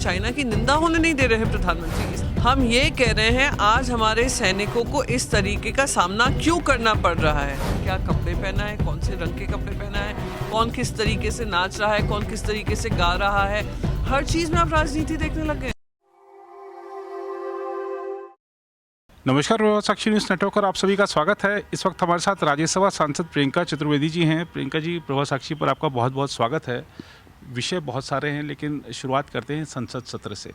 China की निंदा होने नहीं दे रहे हैं प्रधानमंत्री। हम ये कह रहे हैं आज हमारे सैनिकों को इस तरीके का सामना क्यों करना पड़ रहा है, क्या कपड़े पहना है, कौन से रंग के कपड़े पहना है, कौन किस तरीके से नाच रहा है, कौन किस तरीके से गा रहा है, हर चीज में आप राजनीति देखने लग गए। नमस्कार, प्रभात साक्षी न्यूज़ नेटवर्क पर आप सभी का स्वागत है। इस वक्त हमारे साथ राज्यसभा सांसद प्रियंका चतुर्वेदी जी हैं। प्रियंका जी, प्रभात साक्षी पर आपका बहुत बहुत स्वागत है। विषय बहुत सारे हैं, लेकिन शुरुआत करते हैं संसद सत्र से।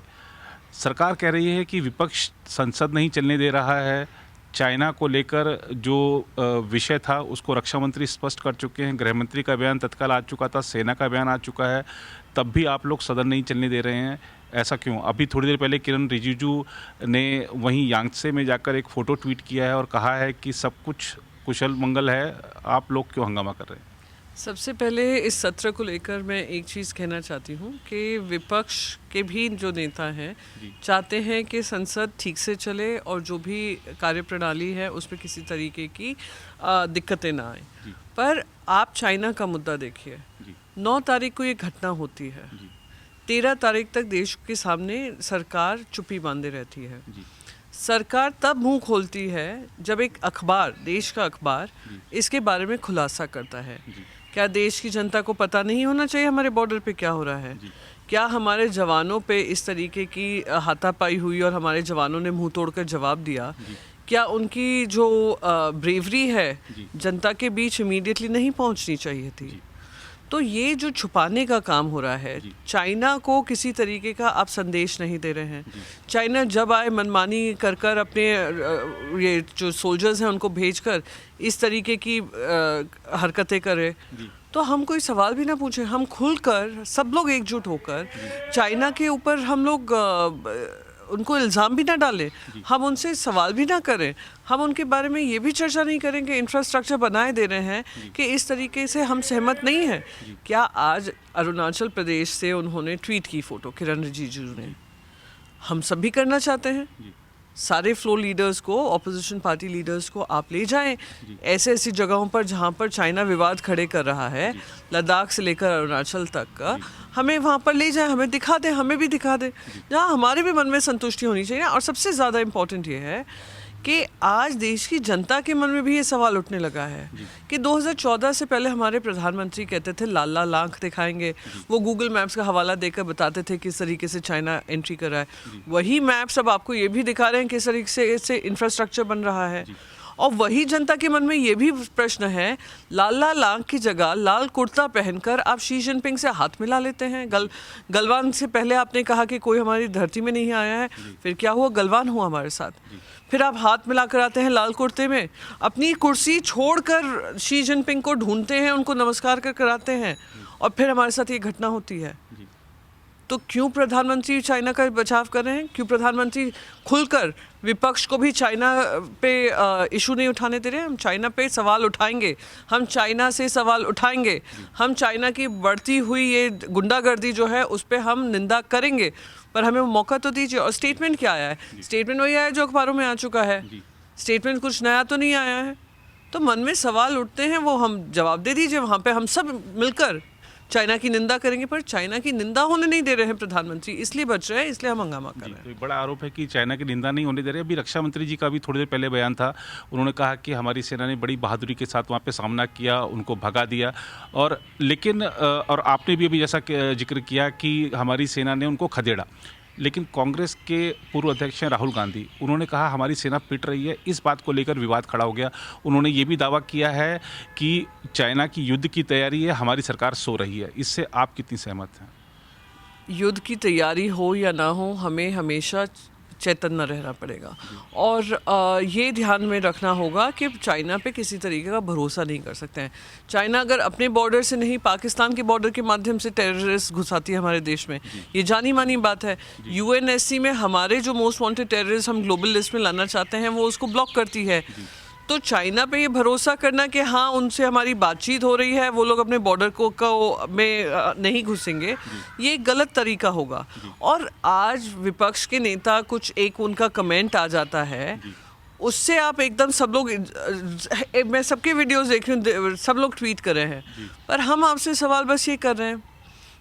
सरकार कह रही है कि विपक्ष संसद नहीं चलने दे रहा है। चाइना को लेकर जो विषय था उसको रक्षा मंत्री स्पष्ट कर चुके हैं, गृह मंत्री का बयान तत्काल आ चुका था, सेना का बयान आ चुका है, तब भी आप लोग सदन नहीं चलने दे रहे हैं। ऐसा क्यों? अभी थोड़ी देर पहले किरण रिजिजू ने वहीं यांगत्से में जाकर एक फ़ोटो ट्वीट किया है और कहा है कि सब कुछ कुशल मंगल है, आप लोग क्यों हंगामा कर रहे हैं? सबसे पहले इस सत्र को लेकर मैं एक चीज़ कहना चाहती हूँ कि विपक्ष के भी जो नेता हैं चाहते हैं कि संसद ठीक से चले और जो भी कार्यप्रणाली है उसमें किसी तरीके की दिक्कतें ना आए। पर आप चाइना का मुद्दा देखिए, 9 तारीख को ये घटना होती है, 13 तारीख तक देश के सामने सरकार चुप्पी बांधे रहती है। सरकार तब मुंह खोलती है जब एक अखबार, देश का अखबार, इसके बारे में खुलासा करता है। क्या देश की जनता को पता नहीं होना चाहिए हमारे बॉर्डर पे क्या हो रहा है? क्या हमारे जवानों पे इस तरीके की हाथापाई हुई और हमारे जवानों ने मुंह तोड़कर जवाब दिया? क्या उनकी जो ब्रेवरी है जनता के बीच इमीडिएटली नहीं पहुंचनी चाहिए थी? तो ये जो छुपाने का काम हो रहा है, चाइना को किसी तरीके का आप संदेश नहीं दे रहे हैं। चाइना जब आए मनमानी कर कर अपने ये जो सोल्जर्स हैं उनको भेजकर इस तरीके की हरकतें करे, तो हम कोई सवाल भी ना पूछें, हम खुलकर सब लोग एकजुट होकर चाइना के ऊपर हम लोग उनको इल्ज़ाम भी ना डालें, हम उनसे सवाल भी ना करें, हम उनके बारे में ये भी चर्चा नहीं करें कि इंफ्रास्ट्रक्चर बनाए दे रहे हैं कि इस तरीके से हम सहमत नहीं हैं। क्या आज अरुणाचल प्रदेश से उन्होंने ट्वीट की फ़ोटो, किरण रिजिजू ने, हम सब भी करना चाहते हैं। सारे फ्लोर लीडर्स को, ऑपोजिशन पार्टी लीडर्स को आप ले जाएं ऐसे ऐसी जगहों पर जहां पर चाइना विवाद खड़े कर रहा है, लद्दाख से लेकर अरुणाचल तक का, हमें वहां पर ले जाएं, हमें दिखा दें, हमें भी दिखा दें, जहां हमारे भी मन में संतुष्टि होनी चाहिए। और सबसे ज़्यादा इम्पोर्टेंट ये है कि आज देश की जनता के मन में भी ये सवाल उठने लगा है कि 2014 से पहले हमारे प्रधानमंत्री कहते थे लाल लाल आंख दिखाएंगे, वो गूगल मैप्स का हवाला देकर बताते थे किस तरीके से चाइना एंट्री कर रहा है। वही मैप्स अब आपको ये भी दिखा रहे हैं किस तरीके से इंफ्रास्ट्रक्चर बन रहा है। और वही जनता के मन में ये भी प्रश्न है, लाल लाल आंख की जगह लाल कुर्ता पहनकर आप शी जिनपिंग से हाथ मिला लेते हैं। गलवान से पहले आपने कहा कि कोई हमारी धरती में नहीं आया है, फिर क्या हुआ? गलवान हुआ हमारे साथ। फिर आप हाथ मिला कर आते हैं लाल कुर्ते में, अपनी कुर्सी छोड़कर शी जिनपिंग को ढूंढते हैं, उनको नमस्कार कर कराते हैं, और फिर हमारे साथ ये घटना होती है। तो क्यों प्रधानमंत्री चाइना का बचाव कर रहे हैं? क्यों प्रधानमंत्री खुलकर विपक्ष को भी चाइना पे इशू नहीं उठाने दे रहे हैं? हम चाइना पे सवाल उठाएंगे, हम चाइना से सवाल उठाएंगे, हम चाइना की बढ़ती हुई ये गुंडागर्दी जो है उस पर हम निंदा करेंगे, पर हमें मौका तो दीजिए। और स्टेटमेंट क्या आया है? स्टेटमेंट वही आया जो अखबारों में आ चुका है। स्टेटमेंट कुछ नया तो नहीं आया है। तो मन में सवाल उठते हैं, वो हम जवाब दे दीजिए। वहाँ पे हम सब मिलकर चाइना की निंदा करेंगे, पर चाइना की निंदा होने नहीं दे रहे हैं प्रधानमंत्री, इसलिए बच रहे हैं, इसलिए हम हंगामा कर रहे हैं। तो बड़ा आरोप है कि चाइना की निंदा नहीं होने दे रहे। अभी रक्षा मंत्री जी का भी थोड़ी देर पहले बयान था, उन्होंने कहा कि हमारी सेना ने बड़ी बहादुरी के साथ वहाँ पे सामना किया, उनको भगा दिया। और लेकिन और आपने भी अभी जैसा जिक्र किया कि हमारी सेना ने उनको खदेड़ा, लेकिन कांग्रेस के पूर्व अध्यक्ष हैं राहुल गांधी, उन्होंने कहा हमारी सेना पिट रही है। इस बात को लेकर विवाद खड़ा हो गया। उन्होंने ये भी दावा किया है कि चाइना की युद्ध की तैयारी है, हमारी सरकार सो रही है। इससे आप कितनी सहमत हैं? युद्ध की तैयारी हो या ना हो, हमें हमेशा चैतन्य रहना पड़ेगा और ये ध्यान में रखना होगा कि चाइना पे किसी तरीके का भरोसा नहीं कर सकते हैं। चाइना अगर अपने बॉर्डर से नहीं, पाकिस्तान के बॉर्डर के माध्यम से टेररिस्ट घुसाती है हमारे देश में, ये जानी मानी बात है। यूएनएससी में हमारे जो मोस्ट वांटेड टेररिस्ट हम ग्लोबल लिस्ट में लाना चाहते हैं वो उसको ब्लॉक करती है। तो चाइना पे ये भरोसा करना कि हाँ उनसे हमारी बातचीत हो रही है, वो लोग अपने बॉर्डर को में नहीं घुसेंगे, ये गलत तरीका होगा। और आज विपक्ष के नेता कुछ एक उनका कमेंट आ जाता है, उससे आप एकदम सब लोग, मैं सबके वीडियोस देख रही हूँ, सब लोग ट्वीट कर रहे हैं, पर हम आपसे सवाल बस ये कर रहे हैं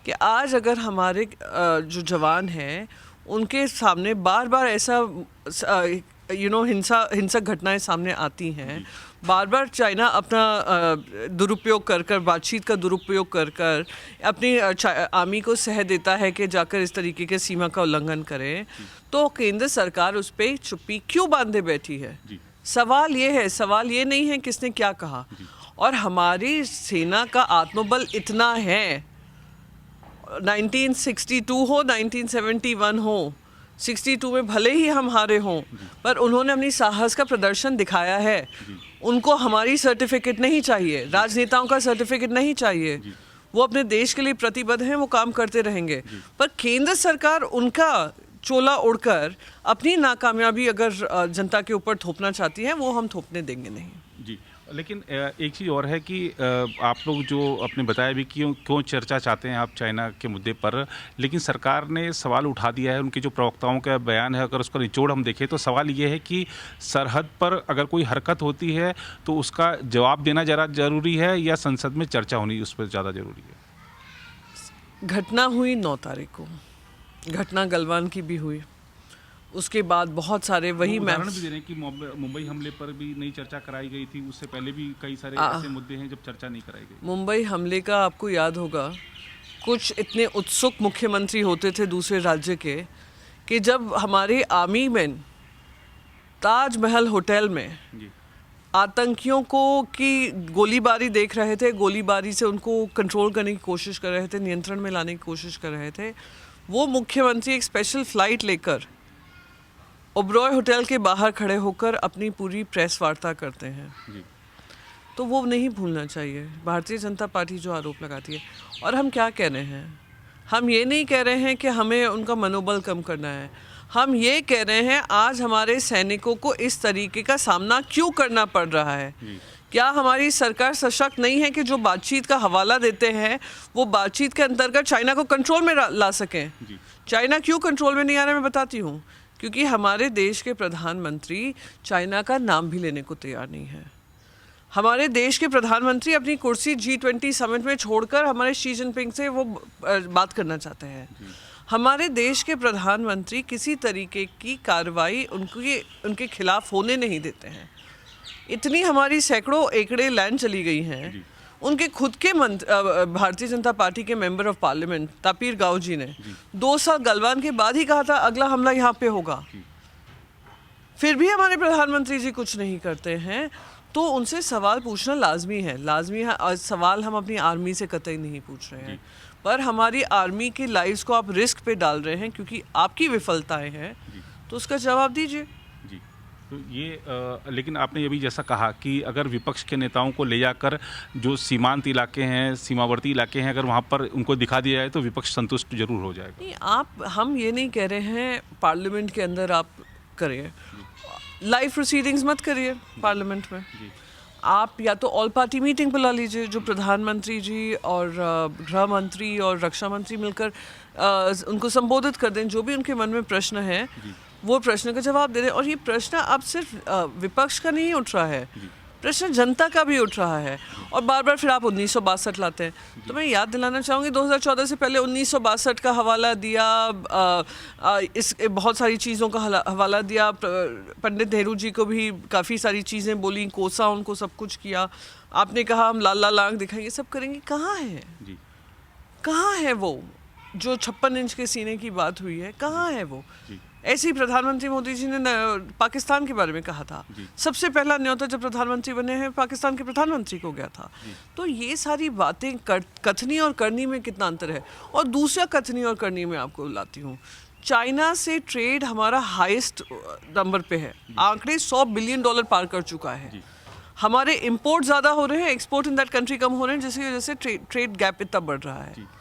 कि आज अगर हमारे जो जवान हैं उनके सामने बार बार ऐसा हिंसक घटनाएं सामने आती हैं, बार बार चाइना अपना दुरुपयोग कर कर, बातचीत का दुरुपयोग कर कर अपनी आर्मी को सह देता है कि जाकर इस तरीके के सीमा का उल्लंघन करें, तो केंद्र सरकार उस पर चुप्पी क्यों बांधे बैठी है? सवाल ये नहीं है किसने क्या कहा। और हमारी सेना का आत्मबल इतना है, 1962 हो 1971 हो, 62 में भले ही हम हारे हों, पर उन्होंने अपनी साहस का प्रदर्शन दिखाया है। उनको हमारी सर्टिफिकेट नहीं चाहिए, राजनेताओं का सर्टिफिकेट नहीं चाहिए। वो अपने देश के लिए प्रतिबद्ध हैं, वो काम करते रहेंगे। पर केंद्र सरकार उनका चोला उड़कर अपनी नाकामयाबी अगर जनता के ऊपर थोपना चाहती है, वो हम थोपने देंगे नहीं। जी, लेकिन एक चीज़ और है कि आप लोग जो आपने बताया भी क्यों चर्चा चाहते हैं आप चाइना के मुद्दे पर, लेकिन सरकार ने सवाल उठा दिया है। उनके जो प्रवक्ताओं का बयान है, अगर उसका निचोड़ हम देखें तो सवाल ये है कि सरहद पर अगर कोई हरकत होती है तो उसका जवाब देना ज़रा ज़रूरी है या संसद में चर्चा होनी उस पर ज़्यादा ज़रूरी है? घटना हुई 9 तारीख को, घटना गलवान की भी हुई, उसके बाद बहुत सारे वही उदाहरण भी दे रहे हैं कि मुंबई हमले पर भी नई चर्चा कराई गई थी, उससे पहले भी कई सारे ऐसे मुद्दे हैं जब चर्चा नहीं कराई गई। मुंबई हमले का आपको याद होगा, कुछ इतने उत्सुक मुख्यमंत्री होते थे दूसरे राज्य के कि जब हमारे आर्मी मैन ताजमहल होटल में आतंकियों को की गोलीबारी देख रहे थे, गोलीबारी से उनको कंट्रोल करने की कोशिश कर रहे थे, नियंत्रण में लाने की कोशिश कर रहे थे, वो मुख्यमंत्री एक स्पेशल फ्लाइट लेकर ओबरॉय होटल के बाहर खड़े होकर अपनी पूरी प्रेस वार्ता करते हैं। तो वो नहीं भूलना चाहिए भारतीय जनता पार्टी जो आरोप लगाती है। और हम क्या कह रहे हैं? हम ये नहीं कह रहे हैं कि हमें उनका मनोबल कम करना है। हम ये कह रहे हैं आज हमारे सैनिकों को इस तरीके का सामना क्यों करना पड़ रहा है। क्या हमारी सरकार सशक्त नहीं है कि जो बातचीत का हवाला देते हैं वो बातचीत के अंतर्गत चाइना को कंट्रोल में ला सकें? चाइना क्यों कंट्रोल में नहीं आ रहा, मैं बताती हूँ। क्योंकि हमारे देश के प्रधानमंत्री चाइना का नाम भी लेने को तैयार नहीं है। हमारे देश के प्रधानमंत्री अपनी कुर्सी G20 समिट में छोड़कर हमारे शी जिनपिंग से वो बात करना चाहते हैं। हमारे देश के प्रधानमंत्री किसी तरीके की कार्रवाई उनके खिलाफ होने नहीं देते हैं। इतनी हमारी सैकड़ों एकड़े लैंड चली गई हैं। उनके खुद के भारतीय जनता पार्टी के मेंबर ऑफ पार्लियामेंट तापिर गाव जी ने 2 साल गलवान के बाद ही कहा था अगला हमला यहाँ पे होगा। फिर भी हमारे प्रधानमंत्री जी कुछ नहीं करते हैं। तो उनसे सवाल पूछना लाजमी है। और सवाल हम अपनी आर्मी से कतई नहीं पूछ रहे हैं, पर हमारी आर्मी की लाइव्स को आप रिस्क पे डाल रहे हैं क्योंकि आपकी विफलताएं हैं, तो उसका जवाब दीजिए। तो ये लेकिन आपने ये भी जैसा कहा कि अगर विपक्ष के नेताओं को ले जाकर जो सीमांत इलाके हैं, सीमावर्ती इलाके हैं, अगर वहाँ पर उनको दिखा दिया जाए तो विपक्ष संतुष्ट जरूर हो जाएगा। नहीं, हम ये नहीं कह रहे हैं पार्लियामेंट के अंदर आप करिए, लाइव प्रोसीडिंग्स मत करिए पार्लियामेंट में। आप या तो ऑल पार्टी मीटिंग बुला लीजिए, जो प्रधानमंत्री जी और गृह मंत्री और रक्षा मंत्री मिलकर उनको संबोधित कर दें, जो भी उनके मन में प्रश्न है वो प्रश्न का जवाब दे दें। और ये प्रश्न अब सिर्फ विपक्ष का नहीं उठ रहा है, प्रश्न जनता का भी उठ रहा है। और बार बार फिर आप 1962 लाते हैं। तो मैं याद दिलाना चाहूँगी 2014 से पहले 1962 का हवाला दिया, इस बहुत सारी चीज़ों का हवाला दिया। पंडित नेहरू जी को भी काफ़ी सारी चीज़ें बोली, कोसा उनको सब कुछ किया। आपने कहा हम लाल लाल आंख दिखाएंगे, सब करेंगे। कहाँ है कहाँ है वो जो 56 इंच के सीने की बात हुई है? कहाँ है वो? ऐसे ही प्रधानमंत्री मोदी जी ने पाकिस्तान के बारे में कहा था। सबसे पहला न्योता जब प्रधानमंत्री बने हैं पाकिस्तान के प्रधानमंत्री को गया था। तो ये सारी बातें कथनी और करनी में कितना अंतर है। और दूसरा कथनी और करनी में आपको लाती हूँ, चाइना से ट्रेड हमारा हाईएस्ट नंबर पे है। आंकड़े $100 बिलियन पार कर चुका है। हमारे इम्पोर्ट ज़्यादा हो रहे हैं, एक्सपोर्ट इन दैट कंट्री कम हो रहे हैं, जिसकी वजह से ट्रेड गैप इतना बढ़ रहा है।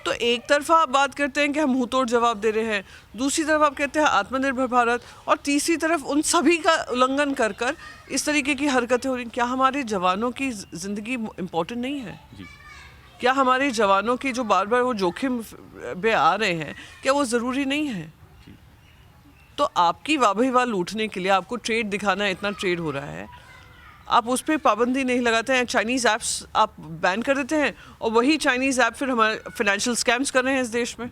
तो एक तरफा आप बात करते हैं कि हम मुंह तोड़ जवाब दे रहे हैं, दूसरी तरफ आप कहते हैं आत्मनिर्भर भारत, और तीसरी तरफ उन सभी का उल्लंघन कर कर इस तरीके की हरकतें हो रही। क्या हमारे जवानों की ज़िंदगी इम्पोर्टेंट नहीं है? क्या हमारे जवानों की जो बार बार वो जोखिम में आ रहे हैं, क्या वो ज़रूरी नहीं है? तो आपकी वाह वाह लूटने के लिए आपको ट्रेड दिखाना, इतना ट्रेड हो रहा है। आप उस पर पाबंदी नहीं लगाते हैं, चाइनीज़ ऐप्स आप बैन कर देते हैं, और वही चाइनीज़ ऐप फिर हमारे फाइनेंशियल स्कैम्स कर रहे हैं इस देश में,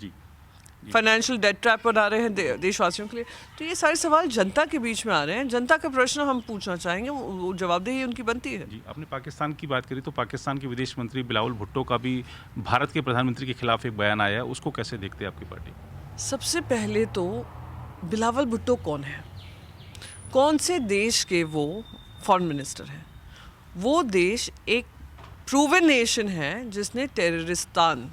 फाइनेंशियल डेट ट्रैप बना रहे हैं देशवासियों के लिए। तो ये सारे सवाल जनता के बीच में आ रहे हैं, जनता का प्रश्न हम पूछना चाहेंगे, वो जवाबदेही उनकी बनती है। जी, आपने पाकिस्तान की बात करी तो पाकिस्तान के विदेश मंत्री बिलावल भुट्टो का भी भारत के प्रधानमंत्री के खिलाफ एक बयान आया है, उसको कैसे देखते हैं आपकी पार्टी? सबसे पहले तो बिलावल भुट्टो कौन है, कौन से देश के वो फॉरेन मिनिस्टर हैं? वो देश एक प्रूवन नेशन है जिसने टेररिस्तान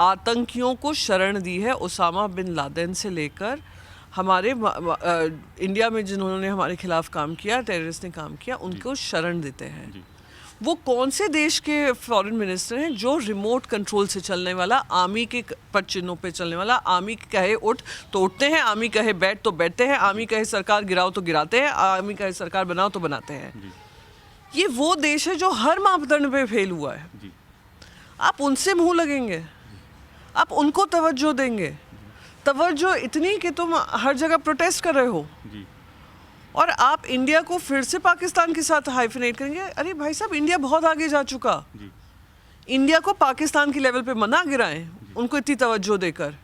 आतंकियों को शरण दी है। उसामा बिन लादेन से लेकर हमारे इंडिया में जिन्होंने हमारे खिलाफ काम किया, टेररिस्ट ने काम किया, उनको शरण देते हैं। वो कौन से देश के फॉरेन मिनिस्टर हैं जो रिमोट कंट्रोल से चलने वाला, आर्मी के पद चिन्हों पे चलने वाला, आर्मी कहे उठ तो उठते हैं, आर्मी कहे बैठ तो बैठते हैं, आर्मी कहे सरकार गिराओ तो गिराते हैं, आर्मी कहे सरकार बनाओ तो बनाते हैं। ये वो देश है जो हर मापदंड पे फेल हुआ है। आप उनसे मुंह लगेंगे, आप उनको तवज्जो देंगे, तवज्जो इतनी कि तुम हर जगह प्रोटेस्ट कर रहे हो, और आप इंडिया को फिर से पाकिस्तान के साथ हाइफिनेट करेंगे। अरे भाई साहब, इंडिया बहुत आगे जा चुका। इंडिया को पाकिस्तान की लेवल पे मना गिराएं, उनको इतनी तवज्जो देकर।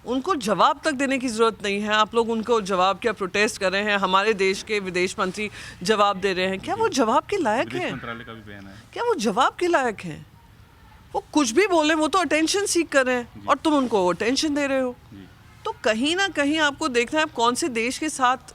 उनको जवाब तक देने की ज़रूरत नहीं है। आप लोग उनको जवाब क्या प्रोटेस्ट कर रहे हैं, हमारे देश के विदेश मंत्री जवाब दे रहे हैं, क्या वो जवाब के लायक हैं? क्या वो जवाब के लायक हैं? वो कुछ भी बोले, वो तो अटेंशन सीख कर रहे हैं और तुम उनको अटेंशन दे रहे हो। तो कहीं ना कहीं आपको देखना है आप कौन से देश के साथ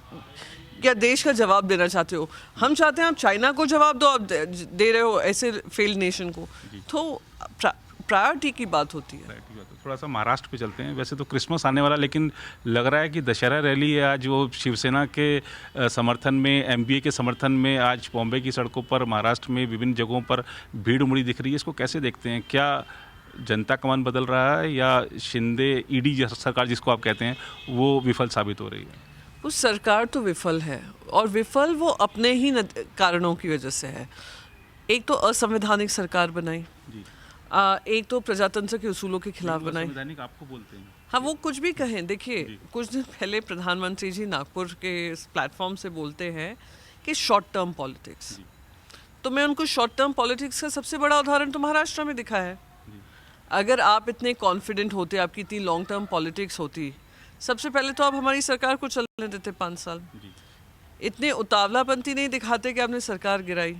क्या देश का जवाब देना चाहते हो। हम चाहते हैं आप चाइना को जवाब दो, आप दे रहे हो ऐसे फेल्ड नेशन को। तो प्रायोरिटी की बात होती है। थोड़ा सा महाराष्ट्र पे चलते हैं। वैसे तो क्रिसमस आने वाला, लेकिन लग रहा है कि दशहरा रैली है आज वो शिवसेना के समर्थन में, एमबीए के समर्थन में आज बॉम्बे की सड़कों पर, महाराष्ट्र में विभिन्न जगहों पर भीड़ उमड़ी दिख रही है। इसको कैसे देखते हैं? क्या जनता का मन बदल रहा है या शिंदे ईडी सरकार जिसको आप कहते हैं वो विफल साबित हो रही है? उस सरकार तो विफल है, और विफल वो अपने ही कारणों की वजह से है। एक तो असंवैधानिक सरकार बनाई, एक तो प्रजातंत्र के उसूलों के खिलाफ बनाई। संवैधानिक आपको बोलते हैं? हाँ, वो कुछ भी कहें। देखिए, कुछ दिन पहले प्रधानमंत्री जी नागपुर के प्लेटफॉर्म से बोलते हैं कि शॉर्ट टर्म पॉलिटिक्स, तो मैं उनको शॉर्ट टर्म पॉलिटिक्स का सबसे बड़ा उदाहरण तो महाराष्ट्र में दिखा है। अगर आप इतने कॉन्फिडेंट होते, आपकी इतनी लॉन्ग टर्म पॉलिटिक्स होती, सबसे पहले तो आप हमारी सरकार को चलने देते 5 साल। इतने उतावलापंती नहीं दिखाते कि आपने सरकार गिराई,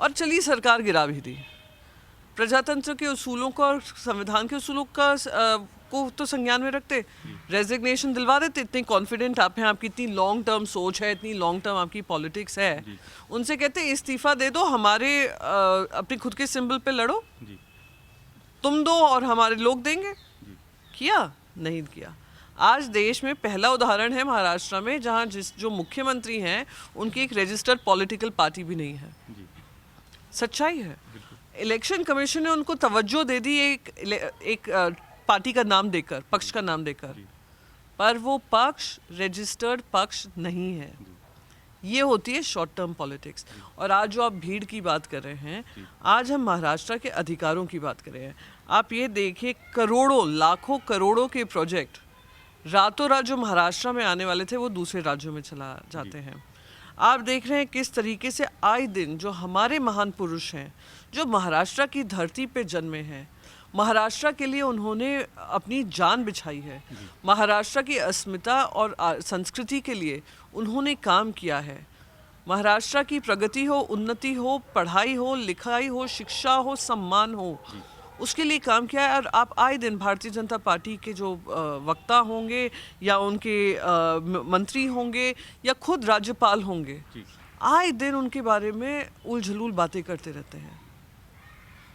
और चलिए सरकार गिरा भी दी। प्रजातंत्र के उसूलों का और संविधान के उसूलों का को तो संज्ञान में रखते, रेजिग्नेशन दिलवा देते। इतने कॉन्फिडेंट आप हैं, आपकी इतनी लॉन्ग टर्म सोच है, इतनी लॉन्ग टर्म आपकी पॉलिटिक्स है, उनसे कहते इस्तीफा दे दो, हमारे अपने खुद के सिंबल पे लड़ो, तुम दो और हमारे लोग देंगे। किया? नहीं किया। आज देश में पहला उदाहरण है महाराष्ट्र में जहां जो मुख्यमंत्री हैं उनकी एक रजिस्टर्ड पॉलिटिकल पार्टी भी नहीं है। सच्चाई है। इलेक्शन कमीशन ने उनको तवज्जो दे दी एक पार्टी का नाम देकर, पक्ष का नाम देकर, पर वो पक्ष रजिस्टर्ड पक्ष नहीं है। ये होती है शॉर्ट टर्म पॉलिटिक्स। और आज जो आप भीड़ की बात कर रहे हैं, आज हम महाराष्ट्र के अधिकारों की बात कर रहे हैं। आप ये देखिए, करोड़ों, लाखों करोड़ों के प्रोजेक्ट रातों रात जो महाराष्ट्र में आने वाले थे वो दूसरे राज्यों में चला जाते हैं। आप देख रहे हैं किस तरीके से आए दिन जो हमारे महान पुरुष हैं, जो महाराष्ट्र की धरती पे जन्मे हैं, महाराष्ट्र के लिए उन्होंने अपनी जान बिछाई है, महाराष्ट्र की अस्मिता और संस्कृति के लिए उन्होंने काम किया है। महाराष्ट्र की प्रगति हो, उन्नति हो, पढ़ाई हो, लिखाई हो, शिक्षा हो, सम्मान हो, उसके लिए काम किया है। और आप आए दिन भारतीय जनता पार्टी के जो वक्ता होंगे या उनके मंत्री होंगे या खुद राज्यपाल होंगे, आए दिन उनके बारे में उलझलूल बातें करते रहते हैं।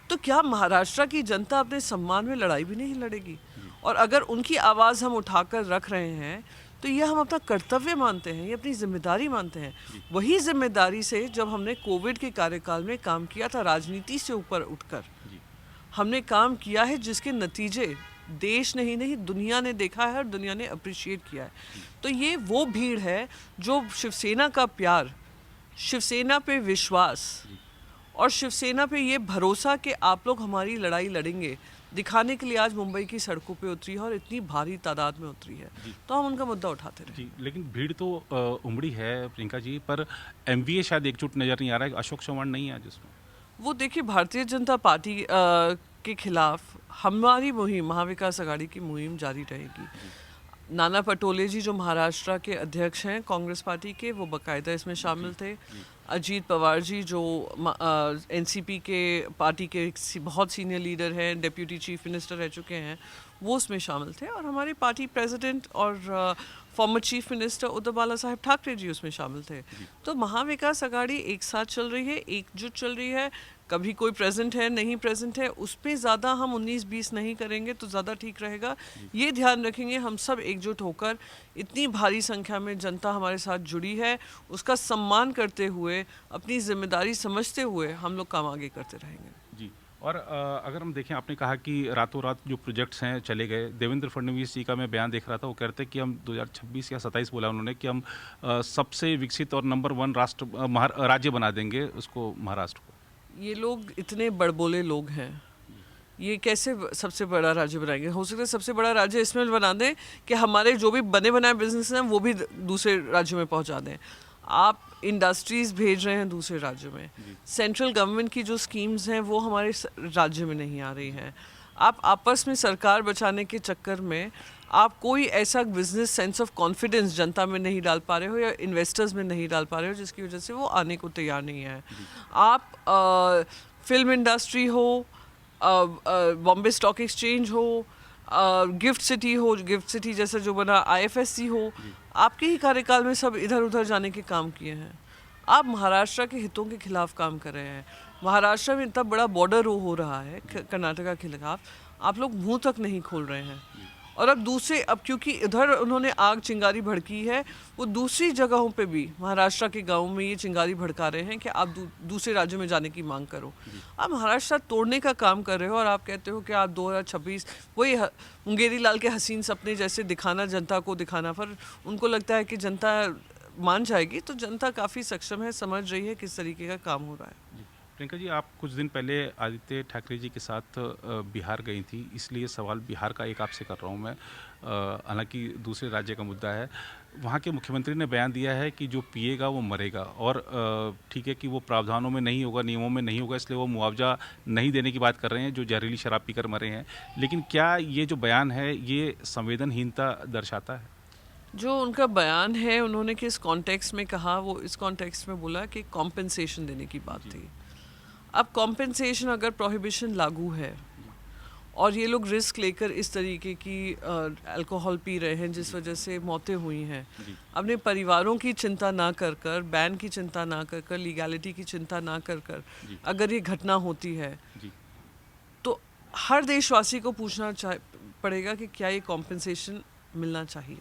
तो क्या महाराष्ट्र की जनता अपने सम्मान में लड़ाई भी नहीं लड़ेगी? और अगर उनकी आवाज़ हम उठाकर रख रहे हैं तो ये हम अपना कर्तव्य मानते हैं, ये अपनी जिम्मेदारी मानते हैं। वही जिम्मेदारी से जब हमने कोविड के कार्यकाल में काम किया था, राजनीति से ऊपर उठकर हमने काम किया है, जिसके नतीजे देश नहीं दुनिया ने देखा है और दुनिया ने अप्रिशिएट किया है। तो ये वो भीड़ है जो शिवसेना का प्यार, शिवसेना पे विश्वास और शिवसेना पे ये भरोसा कि आप लोग हमारी लड़ाई लड़ेंगे दिखाने के लिए आज मुंबई की सड़कों पे उतरी है और इतनी भारी तादाद में उतरी है, तो हम उनका मुद्दा उठाते रहे। जी, लेकिन भीड़ तो उमड़ी है प्रियंका जी, पर एमवीए शायद एकजुट नज़र नहीं आ रहा है, अशोक चव्हाण नहीं है आज उसमें। वो देखिए, भारतीय जनता पार्टी के खिलाफ हमारी मुहिम, महाविकास आघाड़ी की मुहिम जारी रहेगी। नाना पटोले जी जो महाराष्ट्र के अध्यक्ष हैं कांग्रेस पार्टी के, वो बाकायदा इसमें शामिल थे। अजीत पवार जी जो एनसीपी के पार्टी के बहुत सीनियर लीडर हैं, डेप्यूटी चीफ मिनिस्टर रह चुके हैं, वो उसमें शामिल थे। और हमारे पार्टी प्रेसिडेंट और फॉर्मर चीफ मिनिस्टर उद्धव बाला साहेब ठाकरे जी उसमें शामिल थे। तो महाविकास आघाड़ी एक साथ चल रही है, एकजुट चल रही है। कभी कोई प्रेजेंट है, नहीं प्रेजेंट है, उस पर ज़्यादा हम 19-20 नहीं करेंगे तो ज़्यादा ठीक रहेगा। ये ध्यान रखेंगे हम सब एकजुट होकर, इतनी भारी संख्या में जनता हमारे साथ जुड़ी है, उसका सम्मान करते हुए, अपनी जिम्मेदारी समझते हुए हम लोग काम आगे करते रहेंगे। जी, और अगर हम देखें, आपने कहा कि रातों रात जो प्रोजेक्ट्स हैं चले गए। देवेंद्र फडणवीस जी का मैं बयान देख रहा था, वो कहते हैं कि हम 2026 या 27 बोला उन्होंने कि हम सबसे विकसित और नंबर 1 राज्य बना देंगे उसको, महाराष्ट्र को। ये लोग इतने बड़बोले लोग हैं, ये कैसे सबसे बड़ा राज्य बनाएंगे? हो सकता है सबसे बड़ा राज्य इसमें बना दें कि हमारे जो भी बने बनाए बिजनेस हैं वो भी दूसरे राज्यों में पहुंचा दें। आप इंडस्ट्रीज भेज रहे हैं दूसरे राज्यों में, सेंट्रल गवर्नमेंट की जो स्कीम्स हैं वो हमारे राज्य में नहीं आ रही हैं। आप आपस में सरकार बचाने के चक्कर में आप कोई ऐसा बिजनेस सेंस ऑफ कॉन्फिडेंस जनता में नहीं डाल पा रहे हो या इन्वेस्टर्स में नहीं डाल पा रहे हो, जिसकी वजह से वो आने को तैयार नहीं है। आप फिल्म इंडस्ट्री हो, बॉम्बे स्टॉक एक्सचेंज हो, गिफ्ट सिटी हो, गिफ्ट सिटी जैसा जो बना आईएफएससी हो, आपके ही कार्यकाल में सब इधर उधर जाने के काम किए हैं। आप महाराष्ट्र के हितों के खिलाफ काम कर रहे हैं। महाराष्ट्र में इतना बड़ा बॉर्डर हो रहा है कर्नाटका के खिलाफ, आप लोग मुंह तक नहीं खोल रहे हैं। और अब क्योंकि इधर उन्होंने आग चिंगारी भड़की है, वो दूसरी जगहों पे भी महाराष्ट्र के गाँव में ये चिंगारी भड़का रहे हैं कि आप दूसरे राज्यों में जाने की मांग करो। आप महाराष्ट्र तोड़ने का काम कर रहे हो और आप कहते हो कि आप 2026 वही मुंगेरी लाल के हसीन सपने जैसे दिखाना, जनता को दिखाना। पर उनको लगता है कि जनता मान जाएगी, तो जनता काफ़ी सक्षम है, समझ रही है किस तरीके का काम हो रहा है। प्रियंका जी, आप कुछ दिन पहले आदित्य ठाकरे जी के साथ बिहार गई थी, इसलिए सवाल बिहार का एक आपसे कर रहा हूँ मैं। हालांकि दूसरे राज्य का मुद्दा है। वहाँ के मुख्यमंत्री ने बयान दिया है कि जो पिएगा वो मरेगा, और ठीक है कि वो प्रावधानों में नहीं होगा, नियमों में नहीं होगा, इसलिए वो मुआवजा नहीं देने की बात कर रहे हैं जो जहरीली शराब पीकर मरे हैं। लेकिन क्या ये जो बयान है ये संवेदनहीनता दर्शाता है? जो उनका बयान है, उन्होंने किस कॉन्टेक्स्ट में कहा, वो इस कॉन्टेक्स्ट में बोला कि कॉम्पेंसेशन देने की बात थी। अब कॉम्पेंसेशन अगर प्रोहिबिशन लागू है और ये लोग रिस्क लेकर इस तरीके की अल्कोहल पी रहे हैं जिस वजह से मौतें हुई हैं, अपने परिवारों की चिंता ना कर कर, बैन की चिंता ना कर कर, लीगैलिटी की चिंता ना कर कर अगर ये घटना होती है तो हर देशवासी को पूछना पड़ेगा कि क्या ये कॉम्पेंसेशन मिलना चाहिए।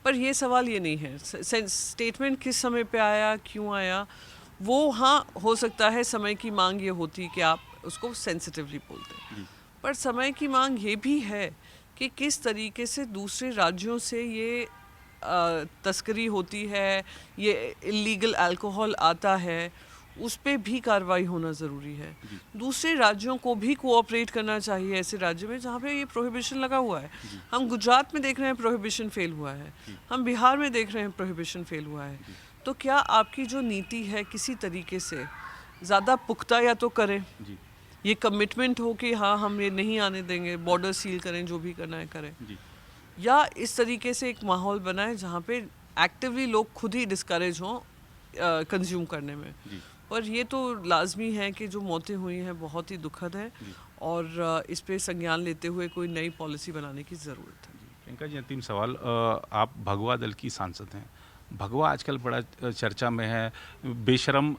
पर ये सवाल ये नहीं है स्टेटमेंट किस समय पे आया, क्यों आया, वो हाँ हो सकता है समय की मांग ये होती कि आप उसको सेंसिटिवली बोलते, पर समय की मांग ये भी है कि किस तरीके से दूसरे राज्यों से ये तस्करी होती है, ये इलीगल अल्कोहल आता है, उस पर भी कार्रवाई होना ज़रूरी है। दूसरे राज्यों को भी कोऑपरेट करना चाहिए ऐसे राज्य में जहाँ पे ये प्रोहिबिशन लगा हुआ है। हम गुजरात में देख रहे हैं प्रोहिबिशन फेल हुआ है, हम बिहार में देख रहे हैं प्रोहिबिशन फेल हुआ है। तो क्या आपकी जो नीति है किसी तरीके से ज़्यादा पुख्ता या तो करें, ये कमिटमेंट हो कि हाँ हम ये नहीं आने देंगे, बॉर्डर सील करें, जो भी करना है करें, या इस तरीके से एक माहौल बनाए जहाँ पे एक्टिवली लोग खुद ही डिस्करेज हों कंज्यूम करने में। पर ये तो लाजमी है कि जो मौतें हुई हैं बहुत ही दुखद है और इस पे संज्ञान लेते हुए कोई नई पॉलिसी बनाने की ज़रूरत है। प्रियंका जी, अंतिम सवाल, आप भगवा दल की सांसद हैं। भगवा आजकल बड़ा चर्चा में है। बेशरम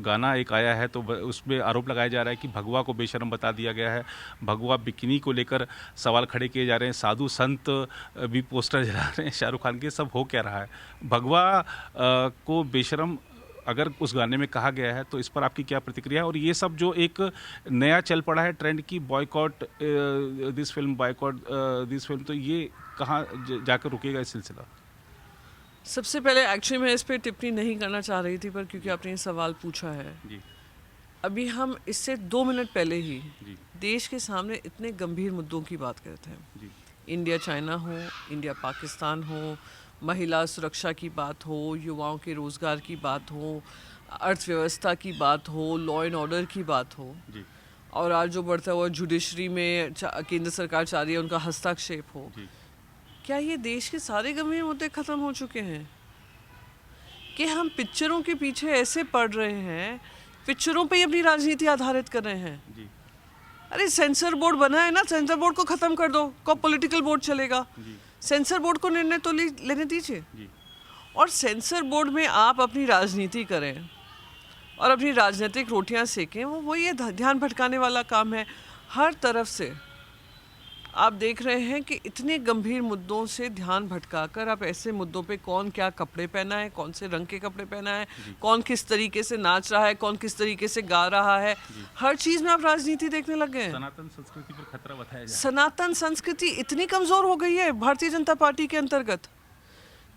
गाना एक आया है तो उसमें आरोप लगाया जा रहा है कि भगवा को बेशरम बता दिया गया है। भगवा बिकिनी को लेकर सवाल खड़े किए जा रहे हैं। साधु संत भी पोस्टर जला रहे हैं शाहरुख खान के। सब हो क्या रहा है? भगवा को बेशरम अगर उस गाने में कहा गया है तो इस पर आपकी क्या प्रतिक्रिया है? और ये सब जो एक नया चल पड़ा है ट्रेंड की boycott this film, boycott this film, तो ये कहाँ जाकर रुकेगा ये सिलसिला? सबसे पहले एक्चुअली मैं इस पर टिप्पणी नहीं करना चाह रही थी, पर क्योंकि आपने ये सवाल पूछा है, अभी हम इससे 2 मिनट पहले ही जी। देश के सामने इतने गंभीर मुद्दों की बात करते हैं। जी। इंडिया चाइना हो, इंडिया पाकिस्तान हो, महिला सुरक्षा की बात हो, युवाओं के रोज़गार की बात हो, अर्थव्यवस्था की बात हो, लॉ एंड ऑर्डर की बात हो, जी। और आज जो बढ़ता हुआ जुडिशरी में केंद्र सरकार चाह रही है उनका हस्तक्षेप हो। जी। क्या ये देश के सारे गंभीर मुद्दे ख़त्म हो चुके हैं कि हम पिक्चरों के पीछे ऐसे पड़ रहे हैं, पिक्चरों पे ही अपनी राजनीति आधारित कर रहे हैं? जी। अरे सेंसर बोर्ड बना है ना, सेंसर बोर्ड को ख़त्म कर दो, कब पॉलिटिकल बोर्ड चलेगा? जी। सेंसर बोर्ड को निर्णय तो लेने दीजिए। जी। और सेंसर बोर्ड में आप अपनी राजनीति करें और अपनी राजनीतिक रोटियां सेकें, वो ये ध्यान भटकाने वाला काम है। हर तरफ से आप देख रहे हैं कि इतने गंभीर मुद्दों से ध्यान भटकाकर आप ऐसे मुद्दों पे कौन क्या कपड़े पहना है, कौन से रंग के कपड़े पहना है, कौन किस तरीके से नाच रहा है, कौन किस तरीके से गा रहा है, हर चीज़ में आप राजनीति देखने लग गए हैं। सनातन संस्कृति पर खतरा बताया जाए। सनातन संस्कृति इतनी कमज़ोर हो गई है भारतीय जनता पार्टी के अंतर्गत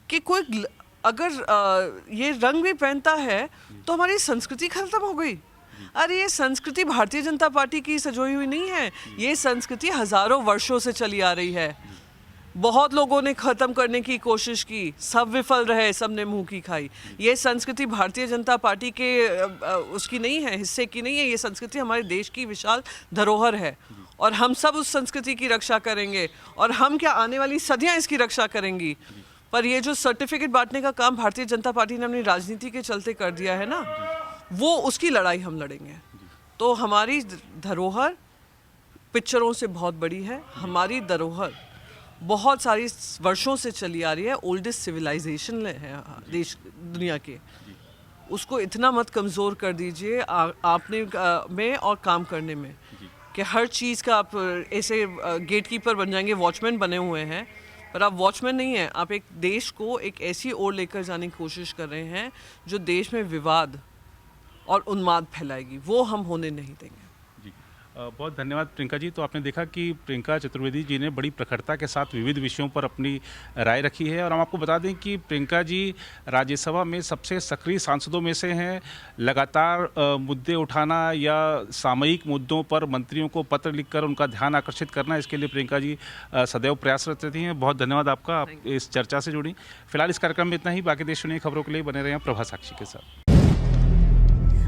कि कोई अगर ये रंग भी पहनता है तो हमारी संस्कृति खत्म हो गई। अरे ये संस्कृति भारतीय जनता पार्टी की सजोई हुई नहीं है, ये संस्कृति हजारों वर्षों से चली आ रही है। बहुत लोगों ने ख़त्म करने की कोशिश की, सब विफल रहे, सब ने मुंह की खाई। ये संस्कृति भारतीय जनता पार्टी के उसकी नहीं है, हिस्से की नहीं है। ये संस्कृति हमारे देश की विशाल धरोहर है और हम सब उस संस्कृति की रक्षा करेंगे, और हम क्या आने वाली सदियां इसकी रक्षा करेंगी। पर ये जो सर्टिफिकेट बांटने का काम भारतीय जनता पार्टी ने अपनी राजनीति के चलते कर दिया है ना, वो उसकी लड़ाई हम लड़ेंगे। तो हमारी धरोहर पिक्चरों से बहुत बड़ी है, हमारी धरोहर बहुत सारी वर्षों से चली आ रही है, ओल्डेस्ट सिविलाइजेशन है देश दुनिया के। उसको इतना मत कमज़ोर कर दीजिए आपने में और काम करने में कि हर चीज़ का आप ऐसे गेटकीपर बन जाएंगे, वॉचमैन बने हुए हैं। पर आप वॉचमैन नहीं हैं, आप एक देश को एक ऐसी ओर लेकर जाने की कोशिश कर रहे हैं जो देश में विवाद और उन्माद फैलाएगी। वो हम होने नहीं देंगे। जी। बहुत धन्यवाद प्रियंका जी। तो आपने देखा कि प्रियंका चतुर्वेदी जी ने बड़ी प्रखरता के साथ विविध विषयों पर अपनी राय रखी है, और हम आपको बता दें कि प्रियंका जी राज्यसभा में सबसे सक्रिय सांसदों में से हैं। लगातार मुद्दे उठाना या सामयिक मुद्दों पर मंत्रियों को पत्र लिखकर उनका ध्यान आकर्षित करना, इसके लिए प्रियंका जी सदैव प्रयासरत रहती हैं। बहुत धन्यवाद आपका, आप इस चर्चा से जुड़ी। फिलहाल इस कार्यक्रम में इतना ही। बाकी देश सुनिए खबरों के लिए बने रहें प्रभा साक्षी के साथ।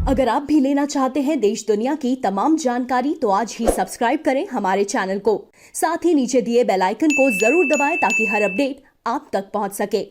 अगर आप भी लेना चाहते हैं देश दुनिया की तमाम जानकारी तो आज ही सब्सक्राइब करें हमारे चैनल को। साथ ही नीचे दिए बेल आइकन को जरूर दबाएं ताकि हर अपडेट आप तक पहुंच सके।